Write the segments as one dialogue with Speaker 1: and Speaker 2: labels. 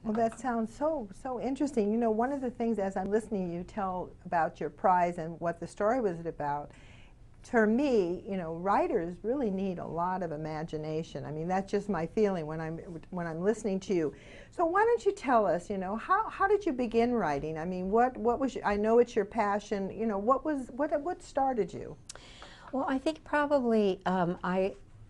Speaker 1: Well, that sounds so interesting. You know, one of the things as I'm listening to you tell about your prize and what the story was about, for me, you know, writers really need a lot of imagination. I mean, that's just my feeling when I'm listening to you. So why don't you tell us, you know, how did you begin writing? I mean, what was I know it's your passion. You know, what started you?
Speaker 2: Well, I think probably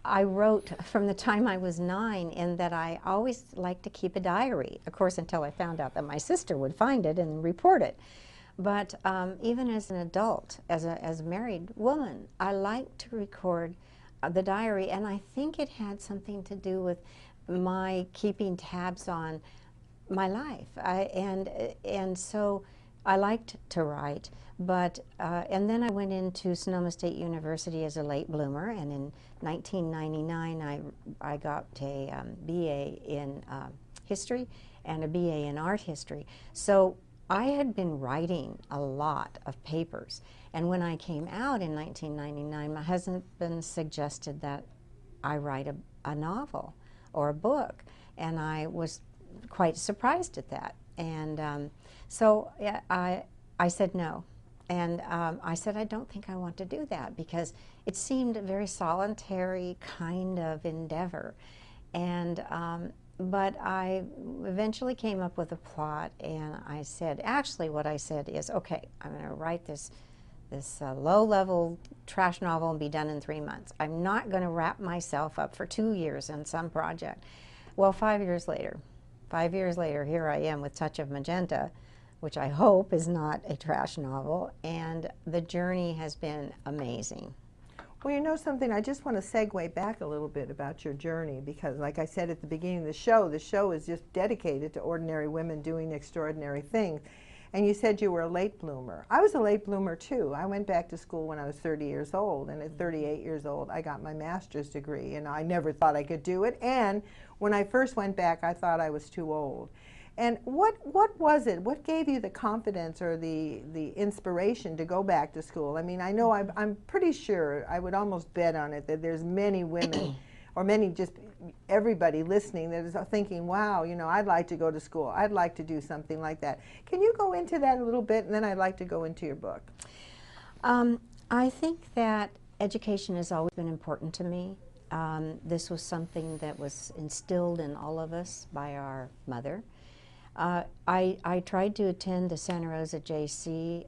Speaker 2: I wrote from the time I was 9, in that I always liked to keep a diary, of course, until I found out that my sister would find it and report it. But even as an adult, as a married woman, I liked to record the diary, and I think it had something to do with my keeping tabs on my life. And so I liked to write, but and then I went into Sonoma State University as a late bloomer, and in 1999 I got a BA in history and a BA in art history. So I had been writing a lot of papers, and when I came out in 1999, my husband suggested that I write a novel or a book, and I was quite surprised at that. And so yeah, I said no. And I said, I don't think I want to do that, because it seemed a very solitary kind of endeavor. And but I eventually came up with a plot, and I said, actually what I said is, okay, I'm going to write this low-level trash novel and be done in 3 months. I'm not going to wrap myself up for 2 years in some project. Well, 5 years later, here I am with Touch of Magenta, which I hope is not a trash novel, and the journey has been amazing.
Speaker 1: Well, you know something, I just want to segue back a little bit about your journey, because like I said at the beginning of the show is just dedicated to ordinary women doing extraordinary things. And you said you were a late bloomer. I was a late bloomer too. I went back to school when I was 30 years old, and at 38 years old I got my master's degree, and I never thought I could do it. And when I first went back, I thought I was too old. And what was it? What gave you the confidence or the inspiration to go back to school? I mean, I know I'm pretty sure, I would almost bet on it, that there's many women or many, just everybody listening that is thinking, wow, you know, I'd like to go to school. I'd like to do something like that. Can you go into that a little bit, and then I'd like to go into your book?
Speaker 2: I think that education has always been important to me. This was something that was instilled in all of us by our mother. I tried to attend the Santa Rosa JC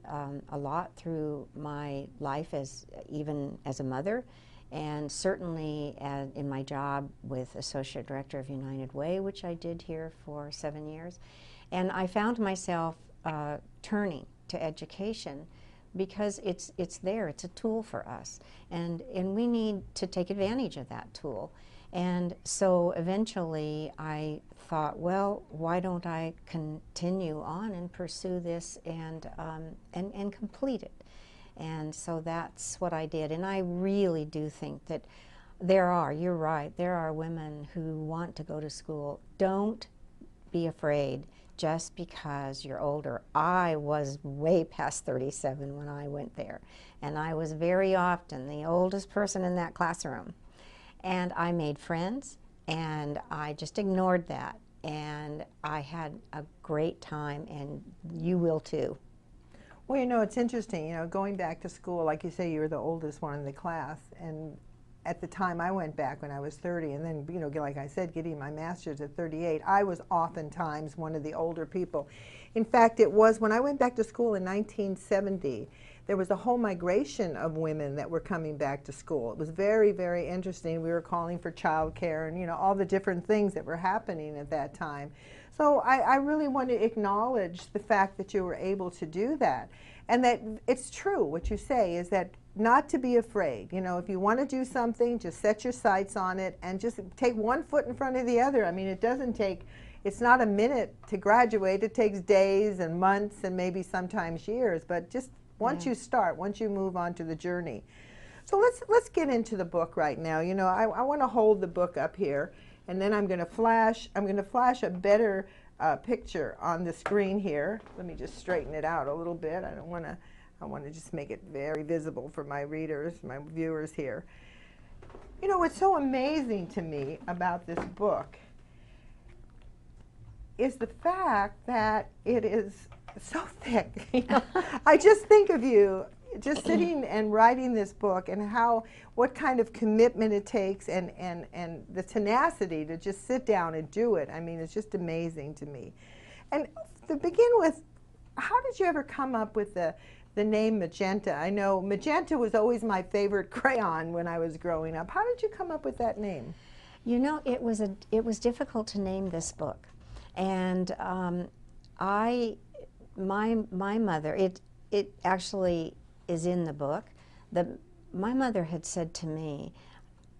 Speaker 2: a lot through my life, even as a mother, and certainly in my job with Associate Director of United Way, which I did here for 7 years. And I found myself turning to education because it's there, it's a tool for us, and we need to take advantage of that tool. And so eventually I thought, well, why don't I continue on and pursue this and complete it? And so that's what I did. And I really do think that you're right, there are women who want to go to school. Don't be afraid just because you're older. I was way past 37 when I went there, and I was very often the oldest person in that classroom. And I made friends, and I just ignored that. And I had a great time, and you will too.
Speaker 1: Well, you know, it's interesting, you know, going back to school, like you say, you were the oldest one in the class. And at the time I went back when I was 30, and then, you know, like I said, getting my master's at 38, I was oftentimes one of the older people. In fact, it was when I went back to school in 1970, there was a whole migration of women that were coming back to school. It was very, very interesting. We were calling for child care and, you know, all the different things that were happening at that time. So I really want to acknowledge the fact that you were able to do that. And that it's true, what you say, is that not to be afraid. You know, if you want to do something, just set your sights on it and just take one foot in front of the other. I mean, it's not a minute to graduate. It takes days and months and maybe sometimes years, but just once you start, once you move on to the journey. So let's get into the book right now. You know, I want to hold the book up here, and then I'm going to flash a better picture on the screen here. Let me just straighten it out a little bit. I want to just make it very visible for my readers, my viewers here. You know, what's so amazing to me about this book is the fact that it is so thick. You know, I just think of you just sitting and writing this book, and what kind of commitment it takes, and the tenacity to just sit down and do it. I mean, it's just amazing to me. And to begin with, how did you ever come up with the name Magenta? I know Magenta was always my favorite crayon when I was growing up. How did you come up with that name?
Speaker 2: You know, it was difficult to name this book, and my mother, it actually is in the book. My mother had said to me,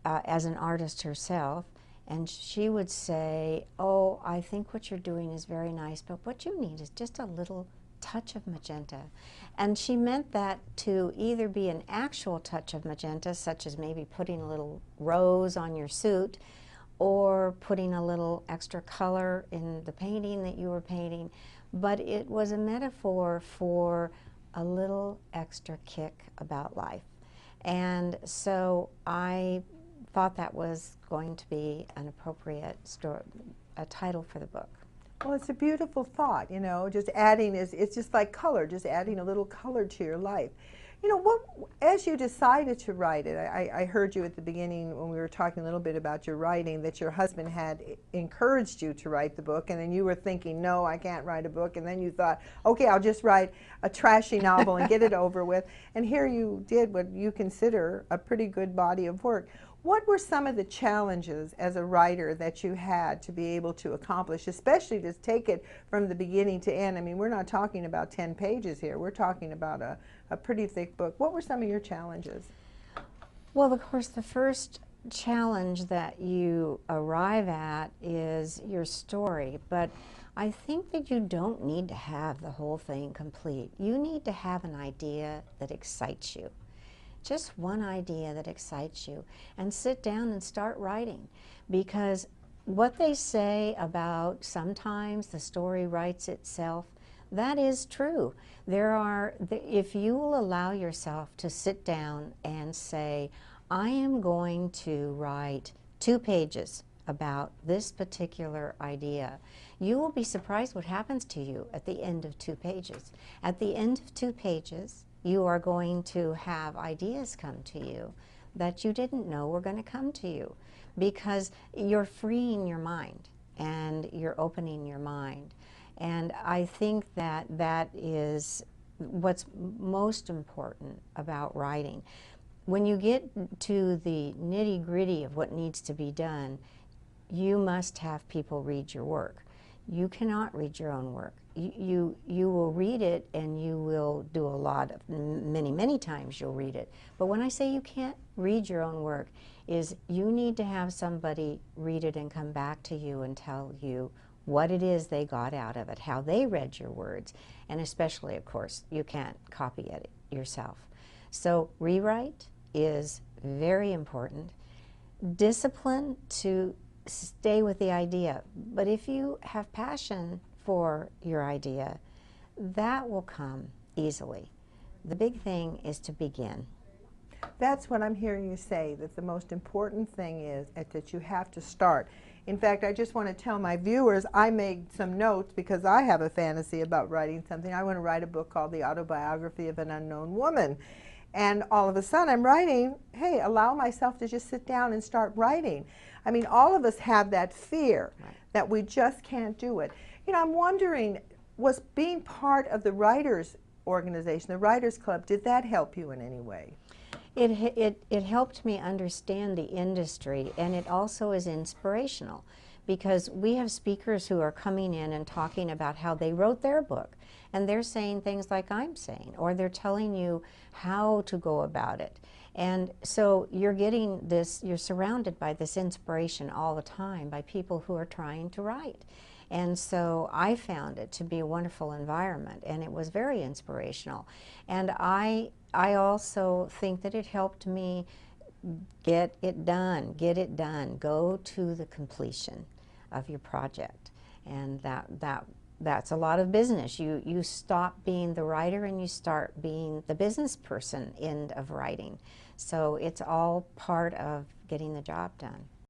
Speaker 2: as an artist herself, and she would say, "Oh, I think what you're doing is very nice, but what you need is just a little touch of magenta." And she meant that to either be an actual touch of magenta, such as maybe putting a little rose on your suit, or putting a little extra color in the painting that you were painting. But it was a metaphor for a little extra kick about life. And so I thought that was going to be an appropriate a title for the book.
Speaker 1: Well, it's a beautiful thought, you know, just adding it's just like color, just adding a little color to your life. You know, as you decided to write it, I heard you at the beginning when we were talking a little bit about your writing, that your husband had encouraged you to write the book, and then you were thinking, no, I can't write a book, and then you thought, okay, I'll just write a trashy novel and get it over with. And here you did what you consider a pretty good body of work. What were some of the challenges as a writer that you had to be able to accomplish, especially to take it from the beginning to end? I mean, we're not talking about 10 pages here. We're talking about a pretty thick book. What were some of your challenges?
Speaker 2: Well, of course, the first challenge that you arrive at is your story, but I think that you don't need to have the whole thing complete. You need to have an idea that excites you. Just one idea that excites you, and sit down and start writing, because what they say about sometimes the story writes itself, that is true. If you will allow yourself to sit down and say, I am going to write 2 pages about this particular idea, you will be surprised what happens to you at the end of 2 pages. At the end of 2 pages, you are going to have ideas come to you that you didn't know were going to come to you, because you're freeing your mind and you're opening your mind. And I think that that is what's most important about writing. When you get to the nitty-gritty of what needs to be done, you must have people read your work. You cannot read your own work. You will read it, and you will do a lot of, many times you'll read it. But when I say you can't read your own work, is you need to have somebody read it and come back to you and tell you what it is they got out of it, how they read your words, and especially, of course, you can't copy it yourself. So rewrite is very important. Discipline to stay with the idea. But if you have passion for your idea, that will come easily. The big thing is to begin.
Speaker 1: That's what I'm hearing you say, that the most important thing is that you have to start. In fact, I just want to tell my viewers, I made some notes because I have a fantasy about writing something. I want to write a book called The Autobiography of an Unknown Woman. And all of a sudden I'm writing, hey, allow myself to just sit down and start writing. I mean, all of us have that fear that we just can't do it. You know, I'm wondering, was being part of the writers' organization, the Writers Club, did that help you in any way?
Speaker 2: It helped me understand the industry, and it also is inspirational, because we have speakers who are coming in and talking about how they wrote their book, and they're saying things like I'm saying, or they're telling you how to go about it. And so you're getting this, you're surrounded by this inspiration all the time by people who are trying to write. And so I found it to be a wonderful environment, and it was very inspirational. And I also think that it helped me get it done, go to the completion of your project. And that's a lot of business. You stop being the writer and you start being the business person end of writing. So it's all part of getting the job done.